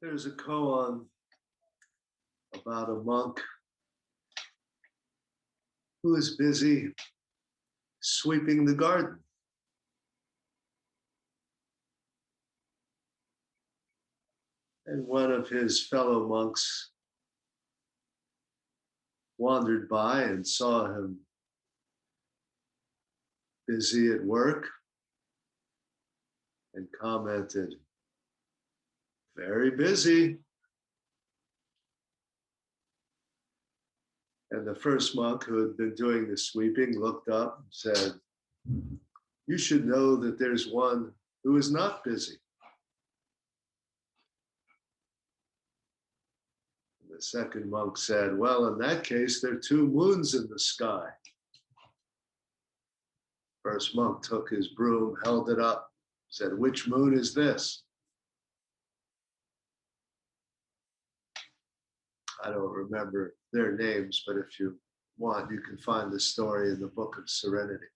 There's a koan about a monk who is busy sweeping the garden. And one of his fellow monks wandered by and saw him busy at work and commented, "Very busy." And the first monk who had been doing the sweeping looked up and said, "You should know that there's one who is not busy." And the second monk said, "Well, in that case, there are two moons in the sky." First monk took his broom, held it up, said, "Which moon is this?" I don't remember their names, but if you want, you can find the story in the book of Serenity.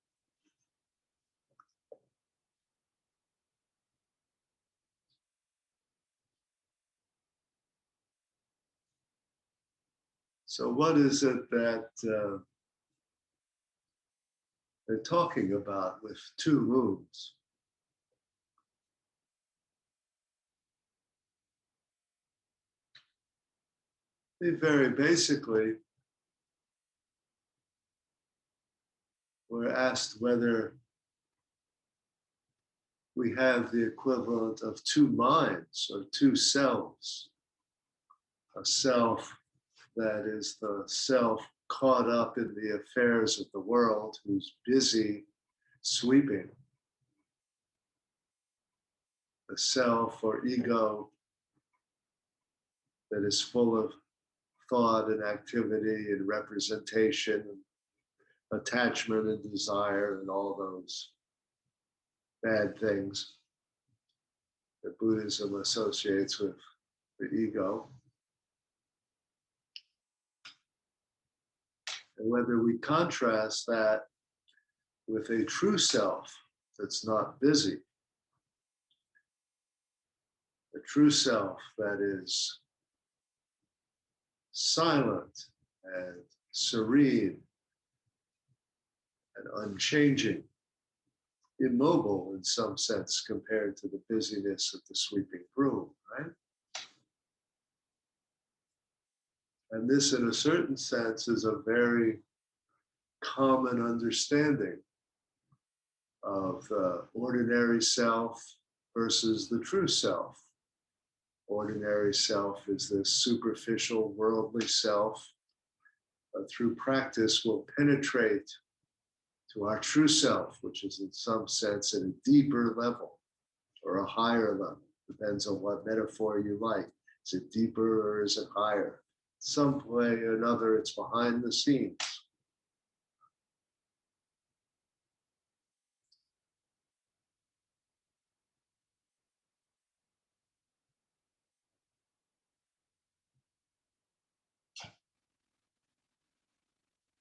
So what is it that they're talking about with two moons? They very basically were asked whether we have the equivalent of two minds or two selves. A self that is the self caught up in the affairs of the world, who's busy sweeping. A self or ego that is full of thought and activity and representation and attachment and desire and all those bad things that Buddhism associates with the ego. And whether we contrast that with a true self that's not busy, a true self that is silent and serene and unchanging, immobile in some sense compared to the busyness of the sweeping broom, right? And this, in a certain sense, is a very common understanding of the ordinary self versus the true self. Ordinary self is this superficial, worldly self. Through practice, will penetrate to our true self, which is in some sense at a deeper level or a higher level. Depends on what metaphor you like. Is it deeper or is it higher? Some way or another, it's behind the scenes.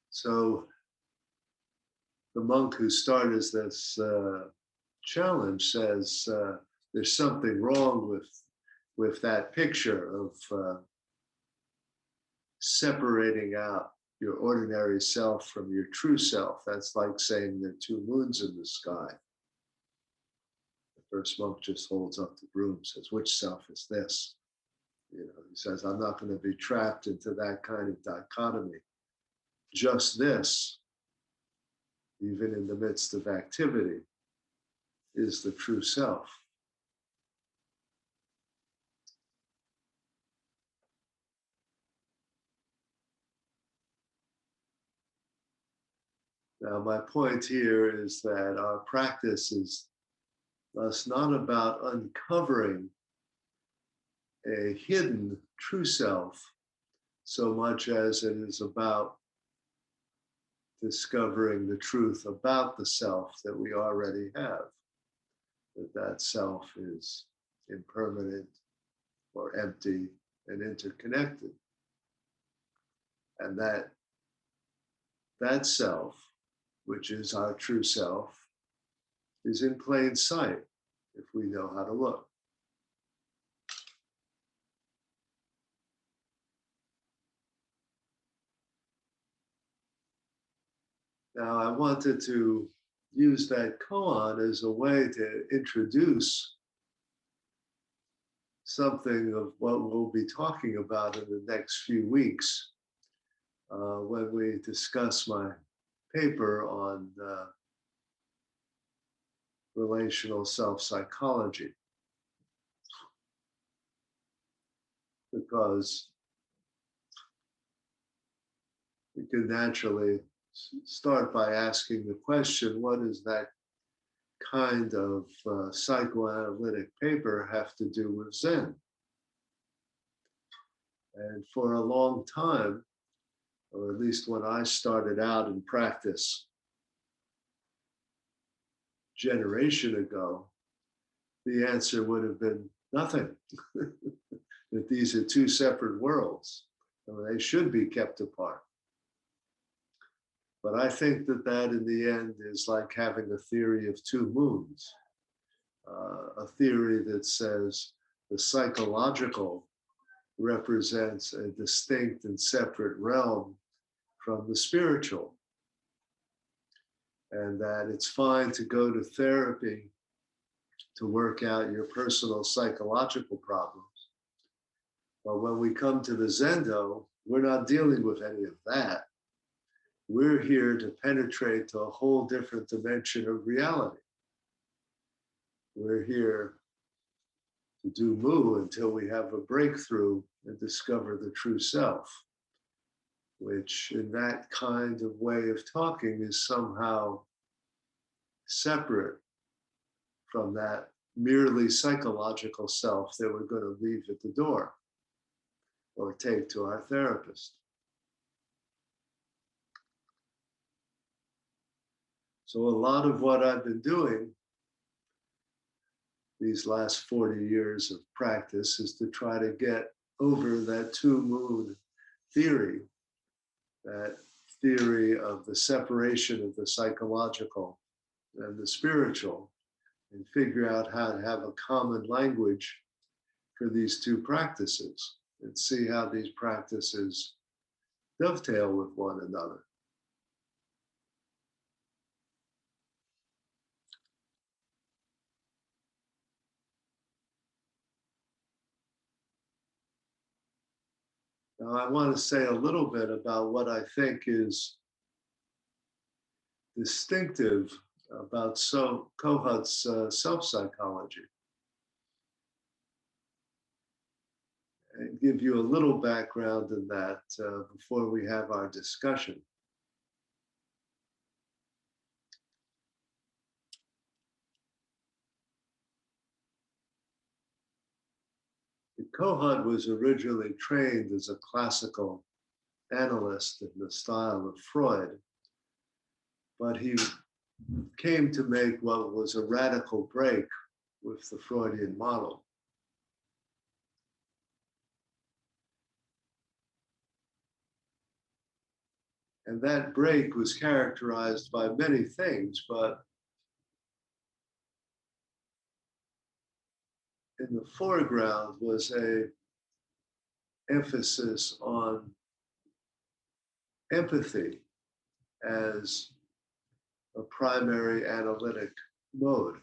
So the monk who started this challenge says there's something wrong with that picture of separating out your ordinary self from your true self. That's like saying there are two moons in the sky. The first monk just holds up the broom, says, "Which self is this?" You know, he says, "I'm not going to be trapped into that kind of dichotomy. Just this, even in the midst of activity, is the true self." Now, my point here is that our practice is thus not about uncovering a hidden true self so much as it is about discovering the truth about the self that we already have, that self is impermanent or empty and interconnected. And that self, which is our true self, is in plain sight if we know how to look. Now, I wanted to use that koan as a way to introduce something of what we'll be talking about in the next few weeks when we discuss my paper on relational self-psychology. Because we can naturally start by asking the question, what does that kind of psychoanalytic paper have to do with Zen? And for a long time, or at least when I started out in practice a generation ago, the answer would have been nothing. That these are two separate worlds, and they should be kept apart. But I think that that in the end is like having a theory of two moons, a theory that says the psychological represents a distinct and separate realm from the spiritual, and that it's fine to go to therapy to work out your personal psychological problems. But when we come to the Zendo, we're not dealing with any of that. We're here to penetrate to a whole different dimension of reality. We're here to do mu until we have a breakthrough and discover the true self, which in that kind of way of talking is somehow separate from that merely psychological self that we're going to leave at the door or take to our therapist. So a lot of what I've been doing these last 40 years of practice is to try to get over that two moon theory, that theory of the separation of the psychological and the spiritual, and figure out how to have a common language for these two practices and see how these practices dovetail with one another. Now, I want to say a little bit about what I think is distinctive about Kohut's self-psychology, and give you a little background in that before we have our discussion. Kohut was originally trained as a classical analyst in the style of Freud, but he came to make what was a radical break with the Freudian model. And that break was characterized by many things, but in the foreground was a emphasis on empathy as a primary analytic mode.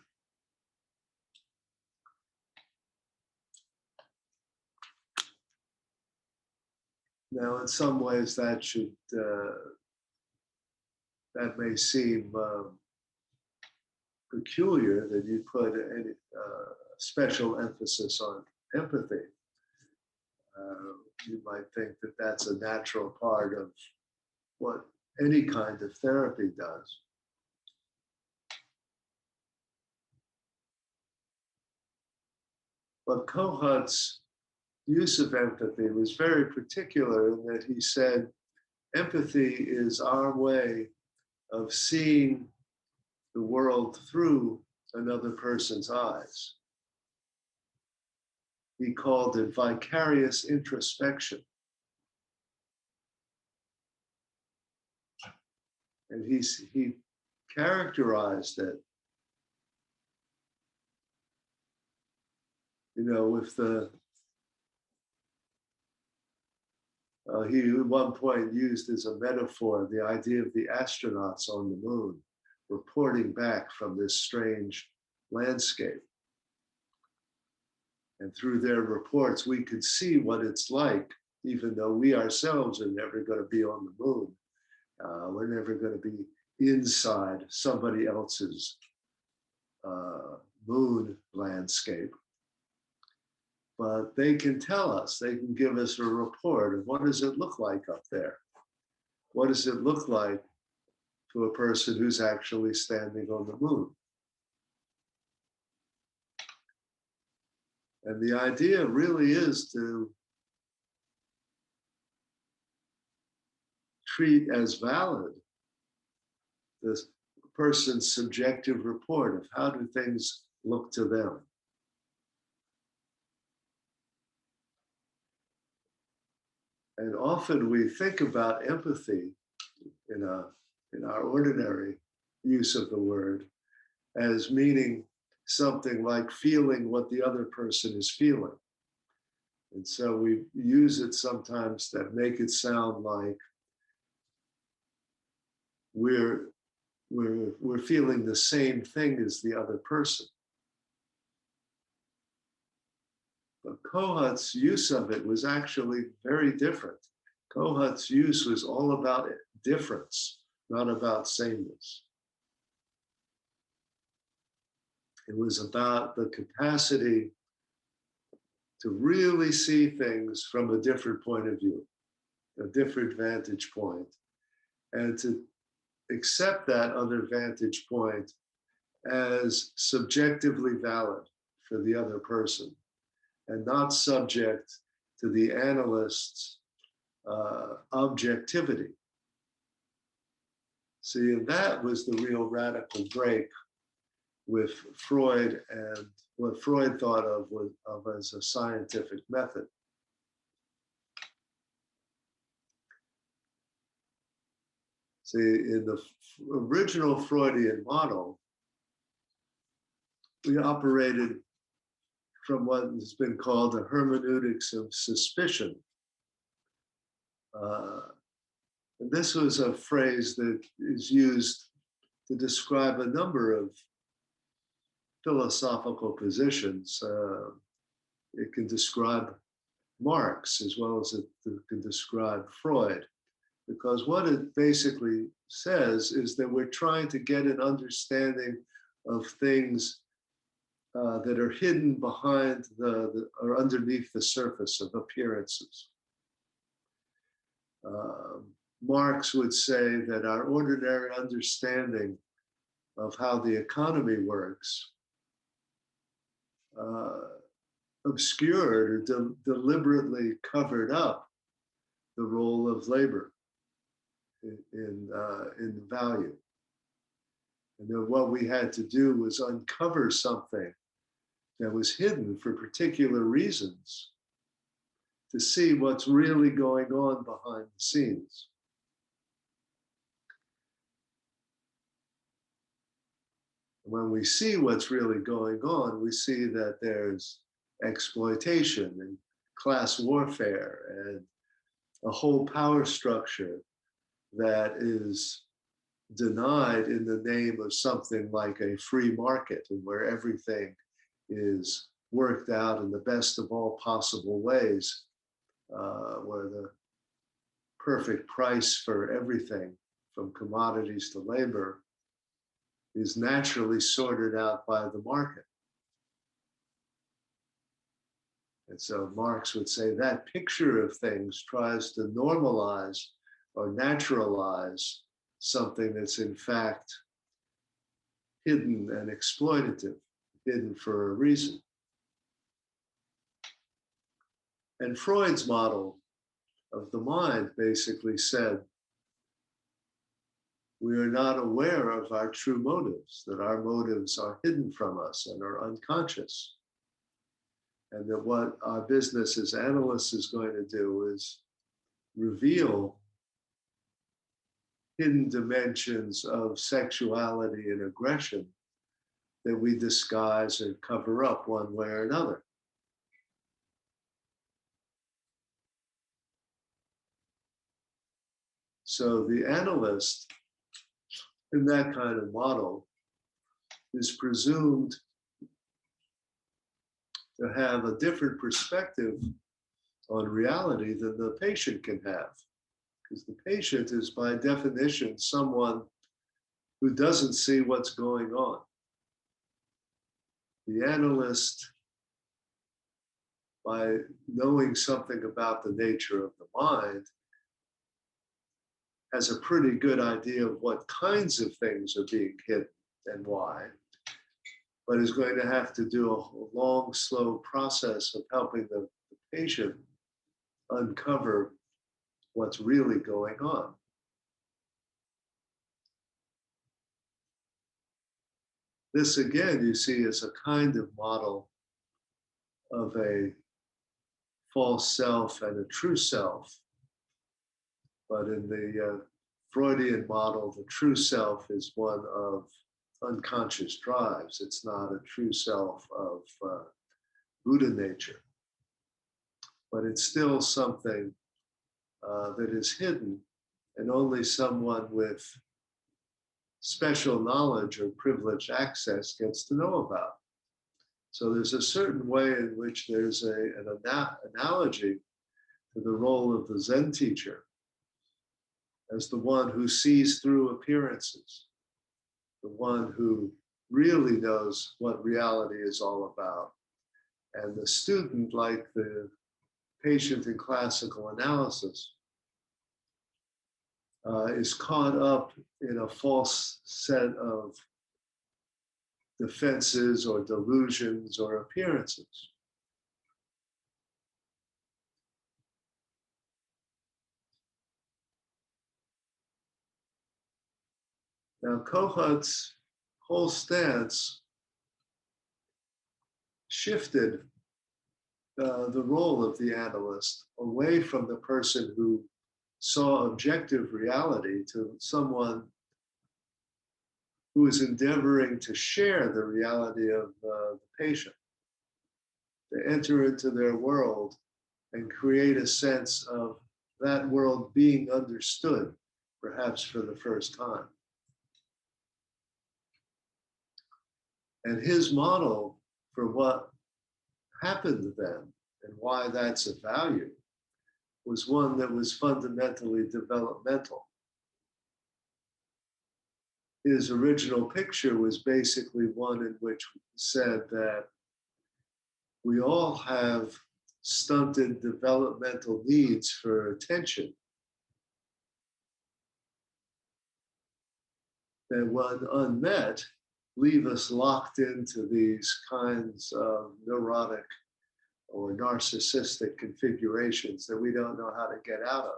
Now, in some ways, that may seem peculiar that you put any special emphasis on empathy. You might think that that's a natural part of what any kind of therapy does. But Kohut's use of empathy was very particular in that he said, empathy is our way of seeing the world through another person's eyes. He called it vicarious introspection. And he characterized it, with the He at one point used as a metaphor the idea of the astronauts on the moon reporting back from this strange landscape. And through their reports, we could see what it's like, even though we ourselves are never going to be on the moon. We're never going to be inside somebody else's moon landscape. But they can tell us, they can give us a report of what does it look like up there? What does it look like to a person who's actually standing on the moon? And the idea really is to treat as valid this person's subjective report of how do things look to them. And often we think about empathy in our ordinary use of the word as meaning something like feeling what the other person is feeling. And so we use it sometimes that make it sound like we're feeling the same thing as the other person. But Kohut's use of it was actually very different. Kohut's use was all about difference, not about sameness. It was about the capacity to really see things from a different point of view, a different vantage point, and to accept that other vantage point as subjectively valid for the other person and not subject to the analyst's objectivity. See, and that was the real radical break with Freud and what Freud thought of as a scientific method. See, in the original Freudian model, we operated from what has been called the hermeneutics of suspicion. And this was a phrase that is used to describe a number of philosophical positions. It can describe Marx as well as it can describe Freud, because what it basically says is that we're trying to get an understanding of things that are hidden behind or underneath the surface of appearances. Marx would say that our ordinary understanding of how the economy works obscured or deliberately covered up the role of labor in value. And then what we had to do was uncover something that was hidden for particular reasons to see what's really going on behind the scenes. When we see what's really going on, we see that there's exploitation and class warfare and a whole power structure that is denied in the name of something like a free market, and where everything is worked out in the best of all possible ways, where the perfect price for everything from commodities to labor is naturally sorted out by the market. And so Marx would say that picture of things tries to normalize or naturalize something that's in fact hidden and exploitative, hidden for a reason. And Freud's model of the mind basically said, we are not aware of our true motives, that our motives are hidden from us and are unconscious. And that what our business as analysts is going to do is reveal hidden dimensions of sexuality and aggression that we disguise and cover up one way or another. So the analyst in that kind of model is presumed to have a different perspective on reality than the patient can have. Because the patient is by definition someone who doesn't see what's going on. The analyst, by knowing something about the nature of the mind, has a pretty good idea of what kinds of things are being hidden and why, but is going to have to do a long, slow process of helping the patient uncover what's really going on. This, again, you see, is a kind of model of a false self and a true self. But in the Freudian model, the true self is one of unconscious drives. It's not a true self of Buddha nature. But it's still something that is hidden, and only someone with special knowledge or privileged access gets to know about. So there's a certain way in which there's an analogy to the role of the Zen teacher as the one who sees through appearances, the one who really knows what reality is all about. And the student, like the patient in classical analysis, is caught up in a false set of defenses or delusions or appearances. Now, Kohut's whole stance shifted the role of the analyst away from the person who saw objective reality to someone who is endeavoring to share the reality of the patient, to enter into their world and create a sense of that world being understood, perhaps for the first time. And his model for what happened then and why that's of value was one that was fundamentally developmental. His original picture was basically one in which he said that we all have stunted developmental needs for attention that, when unmet, leave us locked into these kinds of neurotic or narcissistic configurations that we don't know how to get out of.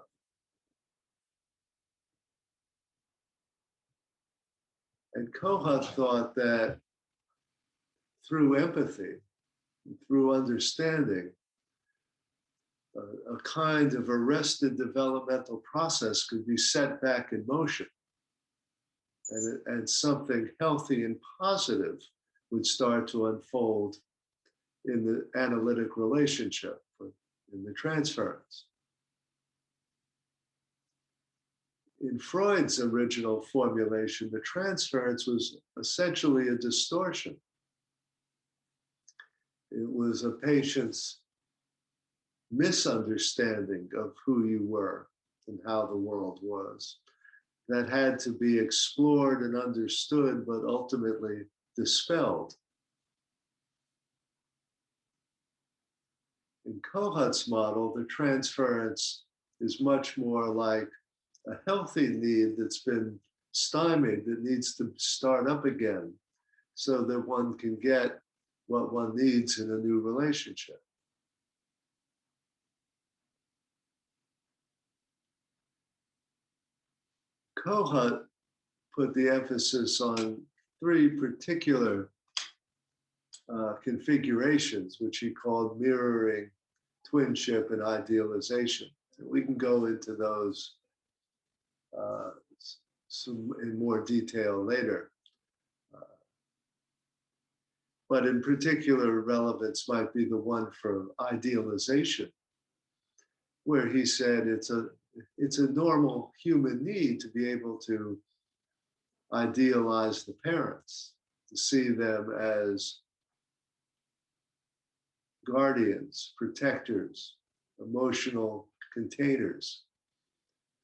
And Kohut thought that through empathy, through understanding, a kind of arrested developmental process could be set back in motion, and something healthy and positive would start to unfold in the analytic relationship, in the transference. In Freud's original formulation, the transference was essentially a distortion. It was a patient's misunderstanding of who you were and how the world was that had to be explored and understood, but ultimately dispelled. In Kohut's model, the transference is much more like a healthy need that's been stymied, that needs to start up again so that one can get what one needs in a new relationship. Kohut put the emphasis on three particular configurations, which he called mirroring, twinship, and idealization. And we can go into those in more detail later. But in particular, relevance might be the one for idealization, where he said it's it's a normal human need to be able to idealize the parents, to see them as guardians, protectors, emotional containers,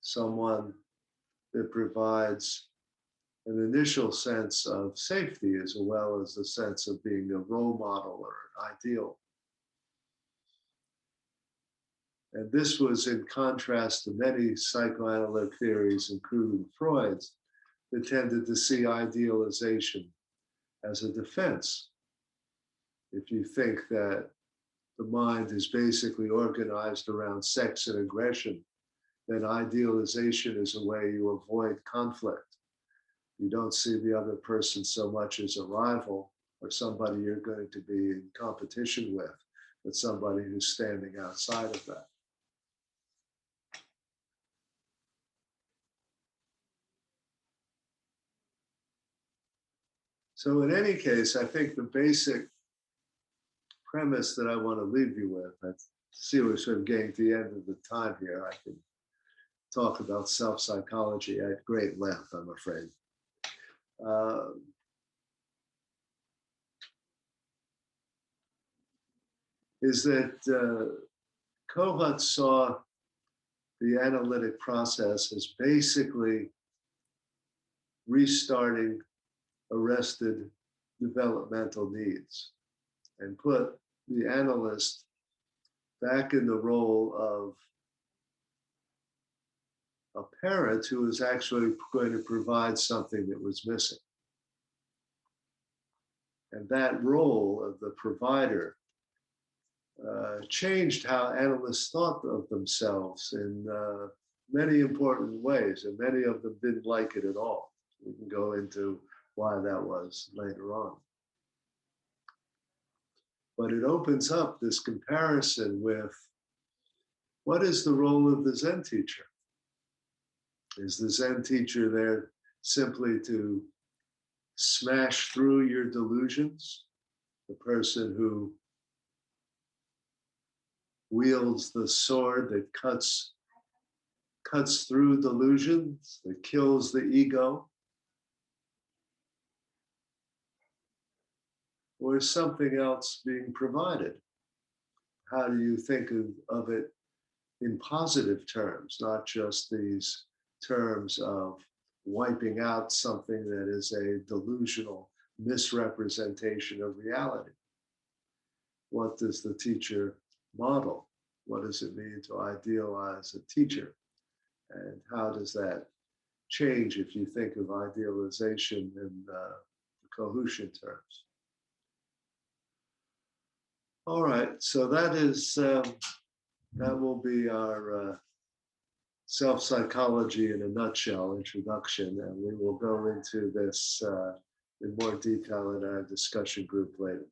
someone that provides an initial sense of safety as well as a sense of being a role model or an ideal. And this was in contrast to many psychoanalytic theories, including Freud's, that tended to see idealization as a defense. If you think that the mind is basically organized around sex and aggression, then idealization is a way you avoid conflict. You don't see the other person so much as a rival or somebody you're going to be in competition with, but somebody who's standing outside of that. So in any case, I think the basic premise that I want to leave you with, I see we're sort of getting to the end of the time here. I can talk about self-psychology at great length, I'm afraid. Is that Kohut saw the analytic process as basically restarting arrested developmental needs and put the analyst back in the role of a parent who was actually going to provide something that was missing. And that role of the provider changed how analysts thought of themselves in many important ways, and many of them didn't like it at all. We can go into why that was later on. But it opens up this comparison with what is the role of the Zen teacher? Is the Zen teacher there simply to smash through your delusions? The person who wields the sword that cuts through delusions, that kills the ego? Or is something else being provided? How do you think of it in positive terms, not just these terms of wiping out something that is a delusional misrepresentation of reality? What does the teacher model? What does it mean to idealize a teacher? And how does that change if you think of idealization in Kohutian terms? All right, so that is that will be our self-psychology in a nutshell introduction, and we will go into this in more detail in our discussion group later.